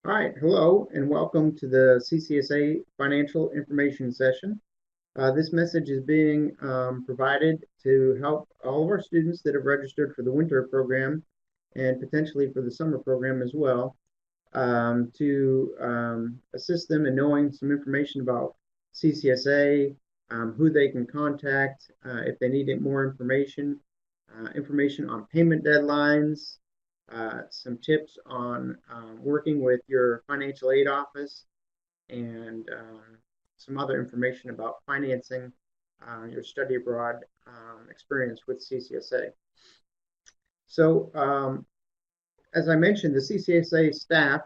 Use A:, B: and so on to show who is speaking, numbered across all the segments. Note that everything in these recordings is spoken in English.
A: All right, hello and welcome to the CCSA Financial Information Session. This message is being provided to help all of our students that have registered for the winter program and potentially for the summer program as well, to assist them in knowing some information about CCSA, who they can contact if they need more information, information on payment deadlines, some tips on working with your financial aid office, and some other information about financing your study abroad experience with CCSA. So, as I mentioned, the CCSA staff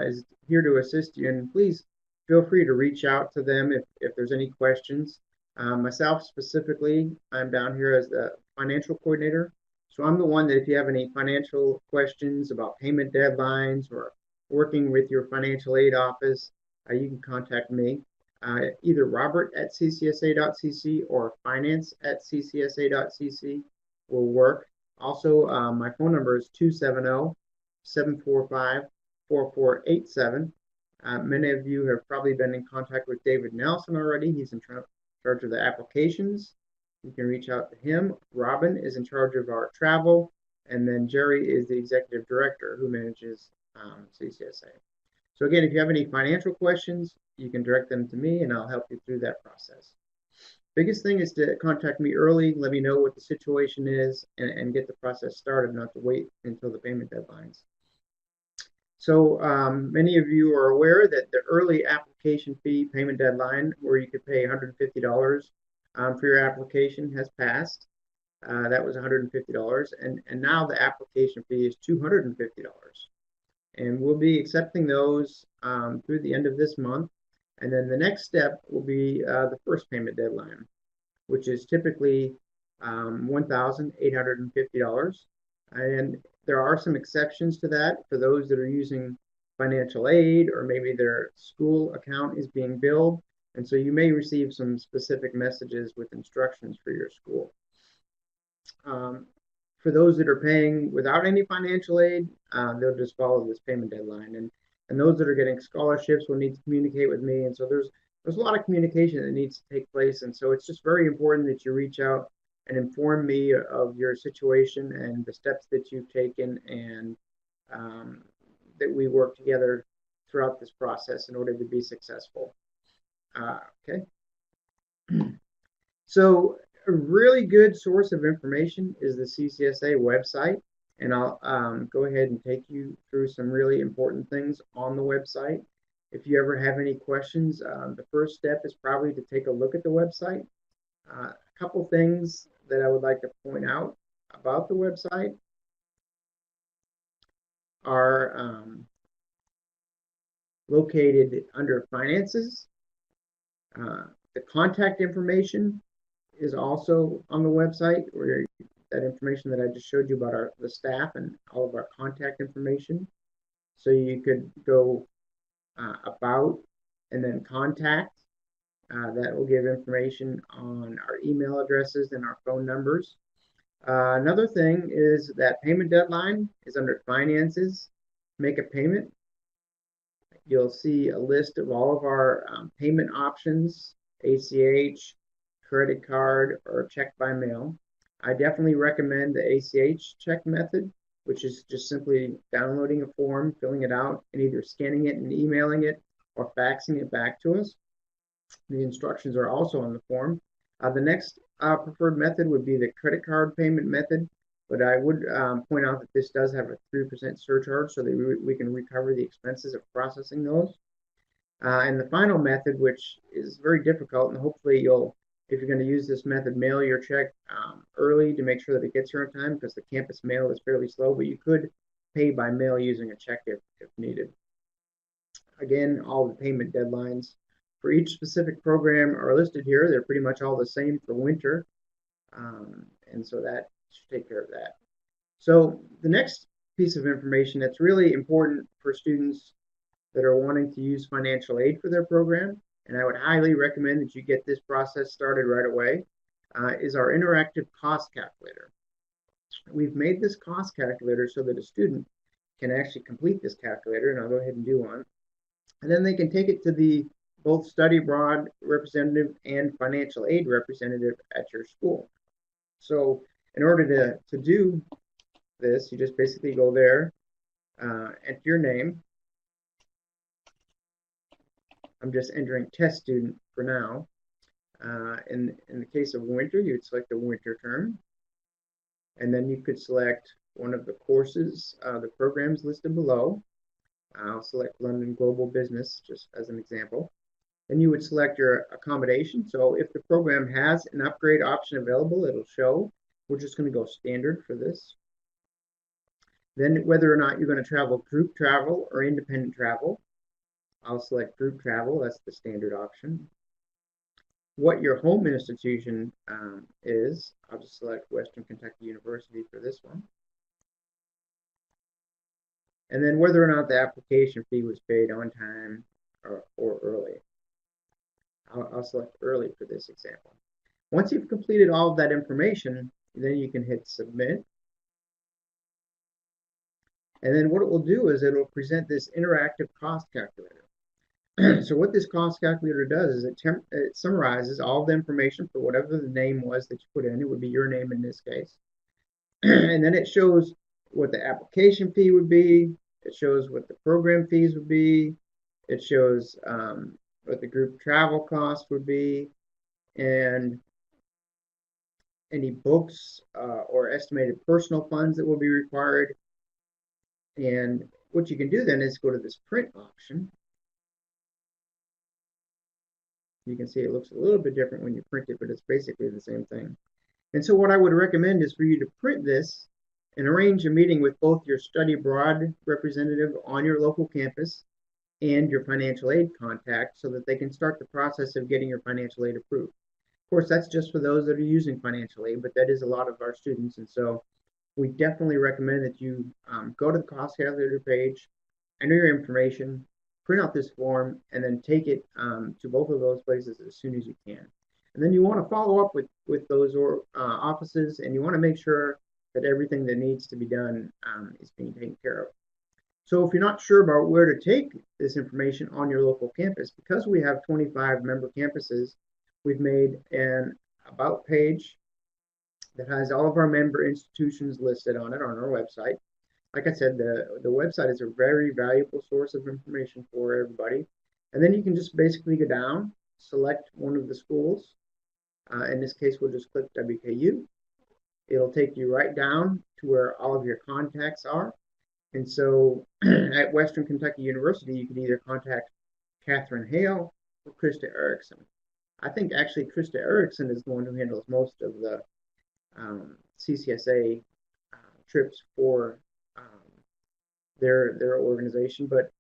A: is here to assist you, and please feel free to reach out to them if there's any questions. Myself specifically, I'm down here as the financial coordinator. So I'm the one that if you have any financial questions about payment deadlines or working with your financial aid office, you can contact me. Either Robert at ccsa.cc or finance at ccsa.cc will work. Also, my phone number is 270-745-4487. Many of you have probably been in contact with David Nelson already. He's in charge of the applications. You can reach out to him. Robin is in charge of our travel. And then Jerry is the executive director who manages CCSA. So again, if you have any financial questions, you can direct them to me and I'll help you through that process. Biggest thing is to contact me early, let me know what the situation is, and get the process started, not to wait until the payment deadlines. So many of you are aware that the early application fee payment deadline, where you could pay $150 for your application, has passed. That was $150, and now the application fee is $250. And we'll be accepting those through the end of this month. And then the next step will be the first payment deadline, which is typically $1,850. And there are some exceptions to that for those that are using financial aid, or maybe their school account is being billed. And so you may receive some specific messages with instructions for your school. For those that are paying without any financial aid, they'll just follow this payment deadline. And those that are getting scholarships will need to communicate with me. And so there's a lot of communication that needs to take place. And so it's just very important that you reach out and inform me of your situation and the steps that you've taken, and that we work together throughout this process in order to be successful. Okay. So a really good source of information is the CCSA website. And I'll go ahead and take you through some really important things on the website. If you ever have any questions, the first step is probably to take a look at the website. A couple things that I would like to point out about the website are located under finances. The contact information is also on the website, where that information that I just showed you about the staff and all of our contact information. So you could go about and then contact. That will give information on our email addresses and our phone numbers. Another thing is that payment deadline is under finances. Make a payment. You'll see a list of all of our payment options: ACH, credit card, or check by mail. I definitely recommend the ACH check method, which is just simply downloading a form, filling it out, and either scanning it and emailing it or faxing it back to us. The instructions are also on the form. The next preferred method would be the credit card payment method, but I would point out that this does have a 3% surcharge, so that we can recover the expenses of processing those. And the final method, which is very difficult, and hopefully if you're going to use this method, mail your check early to make sure that it gets here on time, because the campus mail is fairly slow, but you could pay by mail using a check if needed. Again, all the payment deadlines for each specific program are listed here. They're pretty much all the same for winter. And so that should take care of that. So the next piece of information that's really important for students that are wanting to use financial aid for their program, and I would highly recommend that you get this process started right away, is our interactive cost calculator. We've made this cost calculator so that a student can actually complete this calculator, and I'll go ahead and do one. And then they can take it to the both study abroad representative and financial aid representative at your school. So in order to do this, you just basically go there, enter your name. I'm just entering test student for now. In the case of winter, you'd select the winter term, and then you could select one of the courses, the programs listed below. I'll select London Global Business just as an example. Then you would select your accommodation. So if the program has an upgrade option available, it'll show. We're just going to go standard for this. Then whether or not you're going to travel group travel or independent travel, I'll select group travel. That's the standard option. What your home institution is, I'll just select Western Kentucky University for this one. And then whether or not the application fee was paid on time or early. I'll select early for this example. Once you've completed all of that information, then you can hit submit. And then what it will do is it'll present this interactive cost calculator. So what this cost calculator does is it summarizes all the information for whatever the name was that you put in. It would be your name in this case. And then it shows what the application fee would be. It shows what the program fees would be. It shows what the group travel cost would be, and any books or estimated personal funds that will be required. And what you can do then is go to this print option. You can see it looks a little bit different when you print it, but it's basically the same thing. And so what I would recommend is for you to print this and arrange a meeting with both your study abroad representative on your local campus and your financial aid contact so that they can start the process of getting your financial aid approved. Of course, that's just for those that are using financial aid, but that is a lot of our students. And so we definitely recommend that you go to the cost calculator page, enter your information, print out this form, and then take it to both of those places as soon as you can. And then you want to follow up with those offices, and you want to make sure that everything that needs to be done is being taken care of. So if you're not sure about where to take this information on your local campus, because we have 25 member campuses, we've made an about page that has all of our member institutions listed on it on our website. Like I said, the website is a very valuable source of information for everybody. And then you can just basically go down, select one of the schools. In this case, we'll just click WKU. It'll take you right down to where all of your contacts are. And so at Western Kentucky University, you can either contact Catherine Hale or Krista Erickson. I think actually Krista Erickson is the one who handles most of the CCSA trips for their organization. But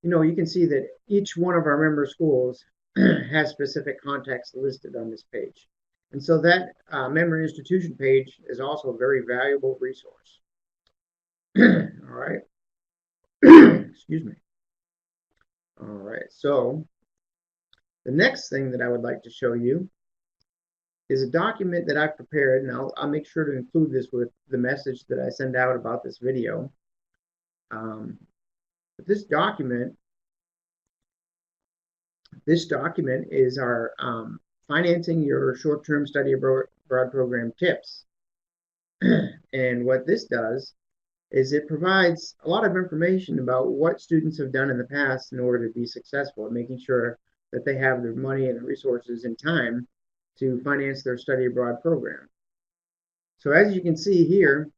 A: you can see that each one of our member schools has specific contacts listed on this page. And so that member institution page is also a very valuable resource. All right. Excuse me. All right. So the next thing that I would like to show you is a document that I've prepared, and I'll make sure to include this with the message that I send out about this video. But this document is our financing your short-term study abroad program tips. And what this does is it provides a lot of information about what students have done in the past in order to be successful at making sure that they have the money and the resources and time to finance their study abroad program. So as you can see here,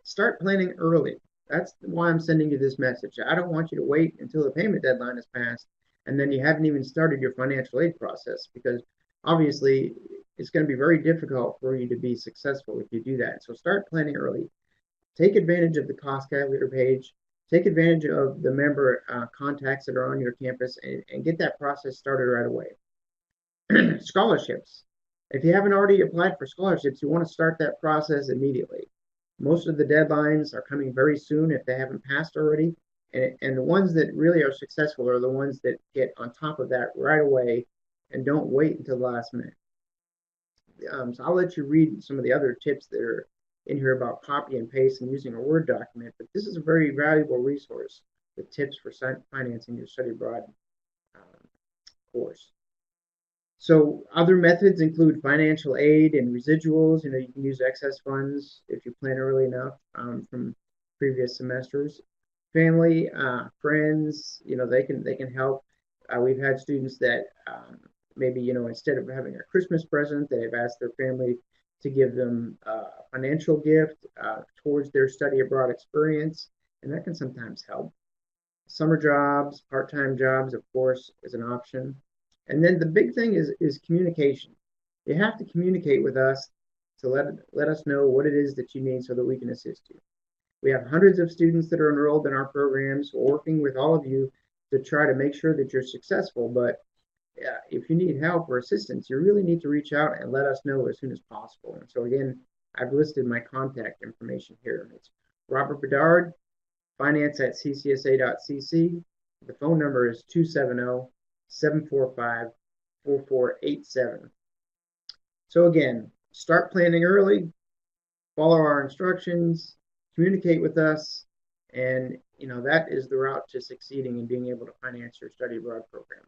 A: start planning early. That's why I'm sending you this message. I don't want you to wait until the payment deadline is passed and then you haven't even started your financial aid process, because obviously it's going to be very difficult for you to be successful if you do that. So start planning early. Take advantage of the cost calculator page. Take advantage of the member contacts that are on your campus and get that process started right away. Scholarships. If you haven't already applied for scholarships, you want to start that process immediately. Most of the deadlines are coming very soon if they haven't passed already. And the ones that really are successful are the ones that get on top of that right away and don't wait until the last minute. So I'll let you read some of the other tips that are in here about copy and paste and using a Word document, but this is a very valuable resource with tips for financing your study abroad course. So other methods include financial aid and residuals. You can use excess funds if you plan early enough from previous semesters. Family, friends, they can help. We've had students that maybe instead of having a Christmas present, they've asked their family to give them a financial gift towards their study abroad experience, and that can sometimes help. Summer jobs, part-time jobs, of course, is an option. And then the big thing is communication. You have to communicate with us to let us know what it is that you need so that we can assist you. We have hundreds of students that are enrolled in our programs. We're working with all of you to try to make sure that you're successful. But if you need help or assistance, you really need to reach out and let us know as soon as possible. And so again, I've listed my contact information here. It's Robert Bedard, finance at ccsa.cc. The phone number is 270-745-4487. So again, start planning early, follow our instructions, communicate with us, and that is the route to succeeding and being able to finance your study abroad program.